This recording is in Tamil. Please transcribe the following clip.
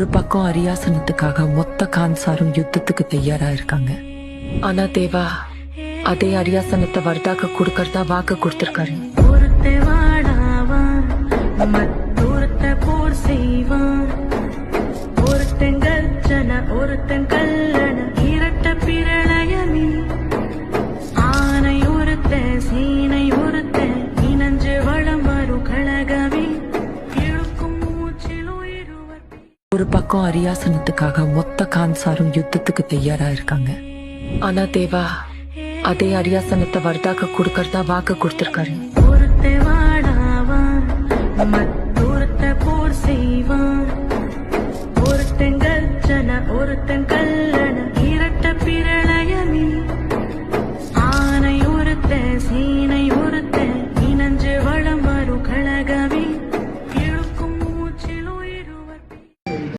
ஒரு பக்கம் அரியாசனத்துக்காக மொத்த கான்சாரும் யுத்தத்துக்கு தயாரா இருக்காங்க. ஆனா தேவா அதே அரியாசனத்தை வர்தாக்கு கொடுக்கறதா வாக்கு கொடுத்திருக்காரு. ஒருத்த வாடாவான் மற்றொருத்த போர் செய்வான். ஒருத்தன் கர்ஜன ஒருத்தன் கல்லண இரட்ட பிரளயமே. ஆனை ஒருத்த சீனை ஒருத்த இனஞ்சு வளம் வரும் கழகமே. இழுக்கும் மூச்சில் உயிருவர். ஒரு பக்கம் அரியாசனத்துக்காக மொத்த கான்சாரும் யுத்தத்துக்கு தயாரா இருக்காங்க. ஆனா தேவா அதே அரியாசனத்தை வர்தாக்கு கொடுக்கறதா வாக்கு கொடுத்திருக்காரு. ஒருத்த வாடாவான் மற்றொருத்த போர் செய்வான். ஒருத்தன் கர்ஜன ஒருத்தன் கல்ல